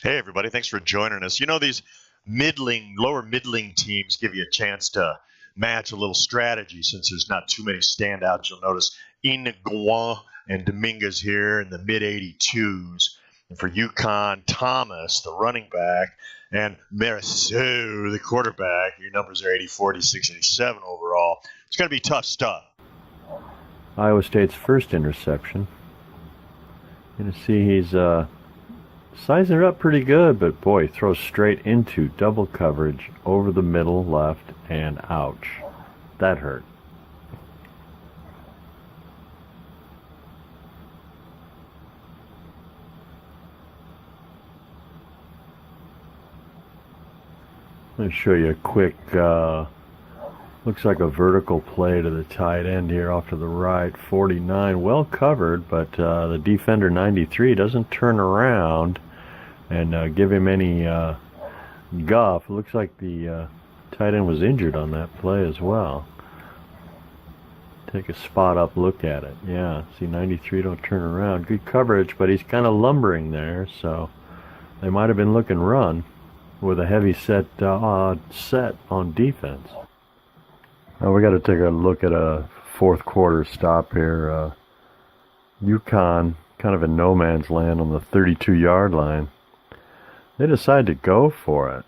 Hey, everybody. Thanks for joining us. These lower middling teams give you a chance to match a little strategy since there's not too many standouts. You'll notice UcONn and Dominguez here in the mid 82s. And for UcOnn, Thomas, the running back, and Marisseau, the quarterback. Your numbers are 80, 46, 87 overall. It's going to be tough stuff. Iowa State's first interception. You can see he's sizing it up pretty good, but boy, throws straight into double coverage over the middle left, and ouch. That hurt. Let me show you a quick, looks like a vertical play to the tight end here off to the right. 49, well covered, but the defender 93 doesn't turn around and give him any guff. It looks like the tight end was injured on that play as well. Take a spot up look at it. Yeah, see 93 don't turn around. Good coverage, but he's kind of lumbering there, so they might have been looking run with a heavy set on defense. Now we got to take a look at a fourth quarter stop here. UcOnn kind of in no man's land on the 32-yard line. They decided to go for it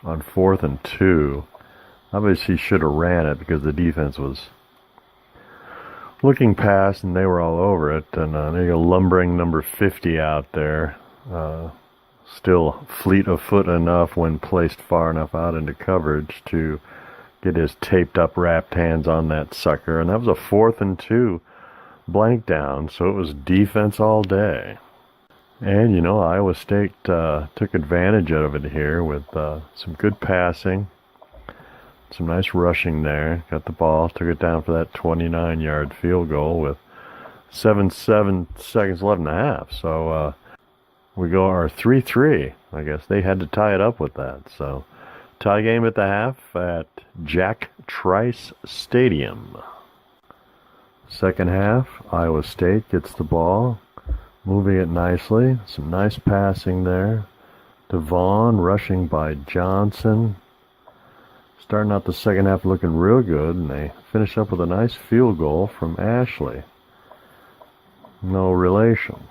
on 4th and 2. Obviously should have ran it because the defense was looking past and they were all over it. And there you go, lumbering number 50 out there. Still fleet of foot enough when placed far enough out into coverage to get his taped up wrapped hands on that sucker. And that was a 4th and 2 blank down, so it was defense all day. And Iowa State took advantage of it here with some good passing, some nice rushing there. Got the ball, took it down for that 29-yard field goal with 7 seconds left in the half. So we go our 3-3. I guess they had to tie it up with that. So tie game at the half at Jack Trice Stadium. Second half, Iowa State gets the ball, moving it nicely. Some nice passing there. Devon rushing by Johnson. Starting out the second half looking real good, and they finish up with a nice field goal from Ashley. No relation.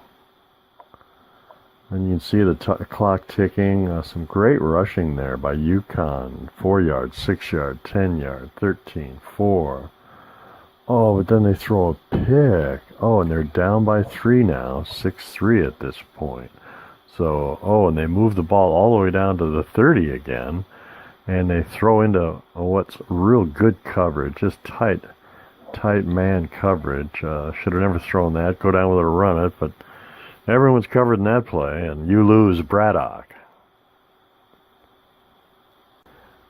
And you can see the clock ticking. Some great rushing there by UcOnn. 4 yards, 6 yard, 10 yard, 13, 4. Oh, but then they throw a pick. Oh, and they're down by 3 now. 6-3 at this point. So, and they move the ball all the way down to the 30 again. And they throw into what's real good coverage. Just tight man coverage. Should have never thrown that. Go down with it or run it, but everyone's covered in that play, and you lose Braddock.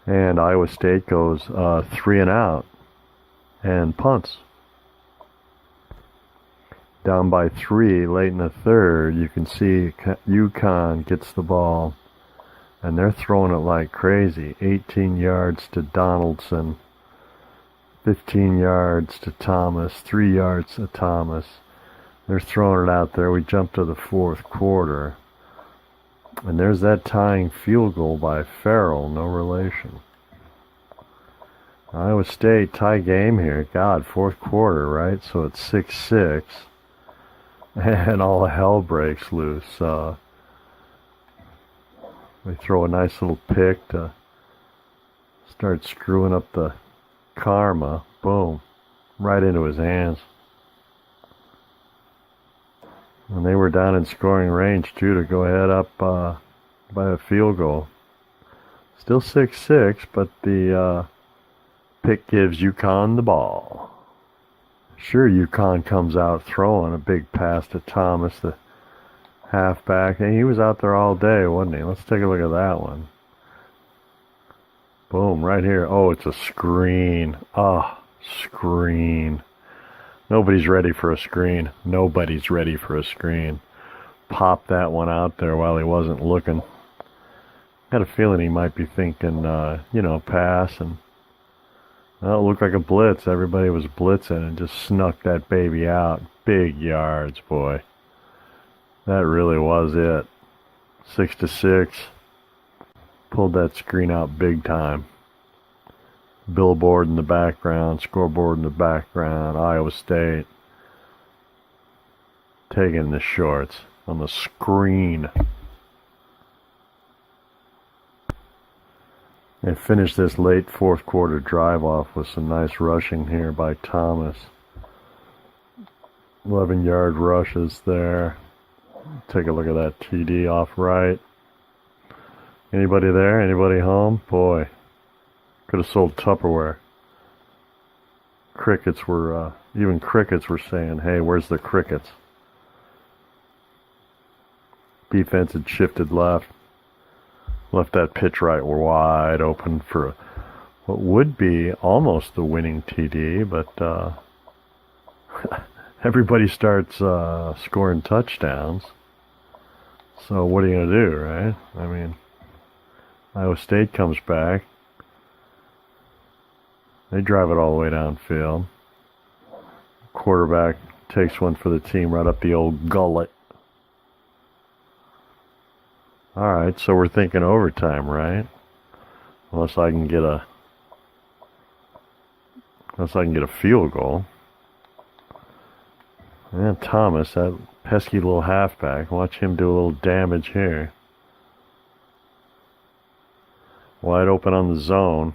And Iowa State goes 3 and out and punts. Down by 3 late in the third. You can see UcOnn gets the ball, and they're throwing it like crazy. 18 yards to Donaldson, 15 yards to Thomas, 3 yards to Thomas. They're throwing it out there. We jump to the fourth quarter. And there's that tying field goal by Farrell. No relation. Iowa State tie game here. God, fourth quarter, right? So it's 6-6. And all hell breaks loose. They throw a nice little pick to start screwing up the karma. Boom. Right into his hands. And they were down in scoring range, too, to go ahead up by a field goal. Still 6-6, but the pick gives UcOnn the ball. Sure, UcOnn comes out throwing a big pass to Thomas, the halfback. And he was out there all day, wasn't he? Let's take a look at that one. Boom, right here. Oh, it's a screen. Screen. Nobody's ready for a screen. Nobody's ready for a screen. Pop that one out there while he wasn't looking. Got a feeling he might be thinking, pass. And it looked like a blitz. Everybody was blitzing and just snuck that baby out. Big yards, boy. That really was it. 6-6. Pulled that screen out big time. Billboard in the background, scoreboard in the background, Iowa State taking the shorts on the screen. They finished this late fourth quarter drive off with some nice rushing here by Thomas. 11-yard rushes there. Take a look at that TD off right. Anybody there? Anybody home? Boy, could have sold Tupperware. Even crickets were saying, hey, where's the crickets? Defense had shifted left. Left that pitch right wide open for what would be almost the winning TD, but everybody starts scoring touchdowns. So what are you going to do, right? I mean, Iowa State comes back. They drive it all the way downfield. Quarterback takes one for the team right up the old gullet. All right, so we're thinking overtime, right? Unless I can get a field goal. And Thomas, that pesky little halfback, watch him do a little damage here. Wide open on the zone.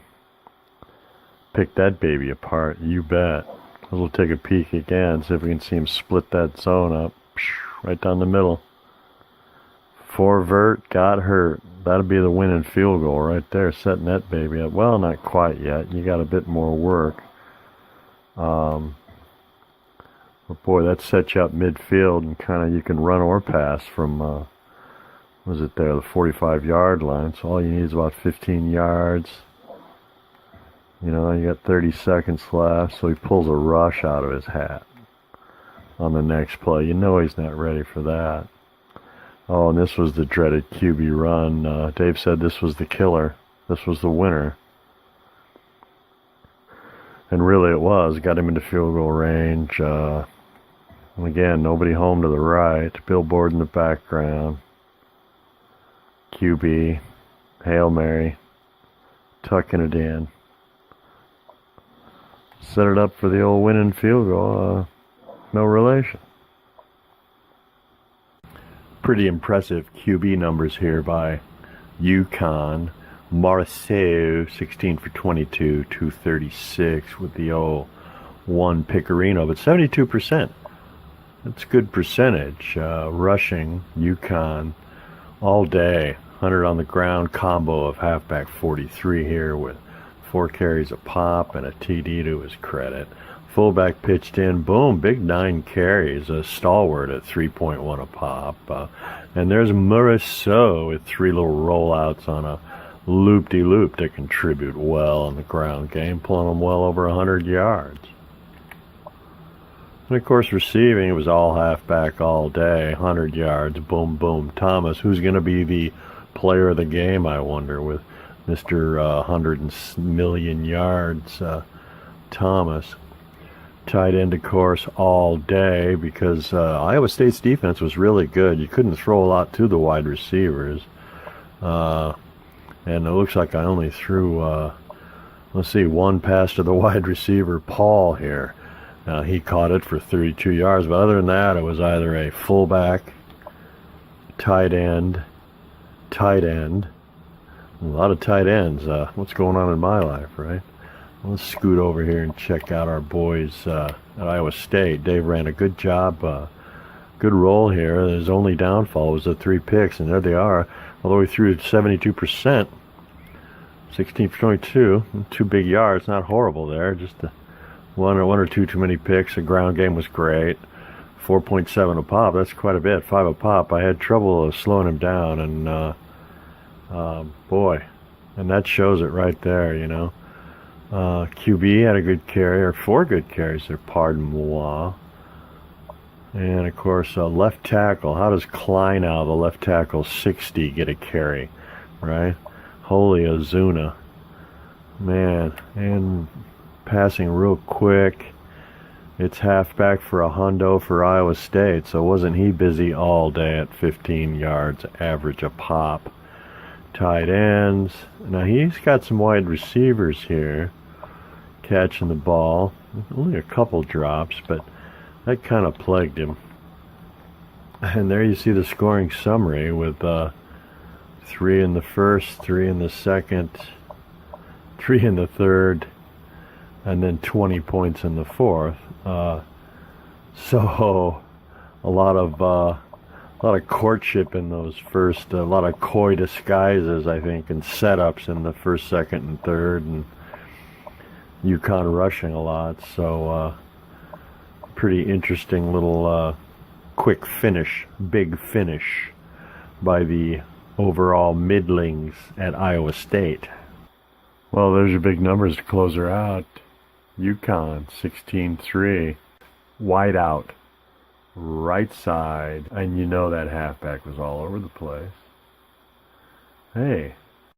Pick that baby apart, you bet. We'll take a peek again, see if we can see him split that zone up. Right down the middle. Forvert got hurt. That'll be the winning field goal right there, setting that baby up. Well, not quite yet. You got a bit more work. But boy, that sets you up midfield, and kind of you can run or pass from, was it there, the 45-yard line. So all you need is about 15 yards. You know, you got 30 seconds left, so he pulls a rush out of his hat on the next play. You know he's not ready for that. Oh, and this was the dreaded QB run. Dave said this was the killer. This was the winner. And really it was. Got him into field goal range. And again, nobody home to the right. Billboard in the background. QB. Hail Mary. Tucking it in. Set it up for the old winning field goal. No relation. Pretty impressive QB numbers here by UcOnn. Marceau, 16 for 22, 236 with the old one Picorino, but 72%. That's good percentage. Rushing, UcOnn, all day. 100 on the ground, combo of halfback 43 here with 4 carries a pop and a TD to his credit. Fullback pitched in, boom, big 9 carries, a stalwart at 3.1 a pop. And there's Marceau with 3 little rollouts on a loop-de-loop to contribute well in the ground game, pulling them well over 100 yards. And of course, receiving, it was all halfback all day, 100 yards, boom, boom. Thomas, who's going to be the player of the game, I wonder, with Mr. 100 million yards, Thomas. Tight end, of course, all day because Iowa State's defense was really good. You couldn't throw a lot to the wide receivers. And it looks like I only threw, one pass to the wide receiver, Paul, here. He caught it for 32 yards. But other than that, it was either a fullback, tight end. A lot of tight ends. What's going on in my life, right? Let's scoot over here and check out our boys at Iowa State. Dave ran a good job, good roll here. His only downfall was the 3 picks, and there they are. Although he threw 72%, 16 for 22, 2 big yards, not horrible there. Just one or two too many picks. The ground game was great. 4.7 a pop, that's quite a bit. 5 a pop. I had trouble slowing him down, and boy, and that shows it right there, you know. QB had a good carry, or 4 good carries there, pardon moi. And of course, left tackle. How does Kleinow, the left tackle, 60, get a carry, right? Holy Azuna. Man, and passing real quick. It's halfback for a hundo for Iowa State, so wasn't he busy all day at 15 yards average a pop. Tight ends. Now he's got some wide receivers here catching the ball. Only a couple drops, but that kind of plagued him. And there you see the scoring summary with 3 in the first, 3 in the second, 3 in the third, and then 20 points in the fourth. So a lot of courtship in those first, a lot of coy disguises, I think, and setups in the first, second, and third, and UcOnn rushing a lot. So pretty interesting little quick finish, big finish by the overall middlings at Iowa State. Well, there's your big numbers to close her out. UcOnn 16-3, wide out, right side, and you know that halfback was all over the place. Hey,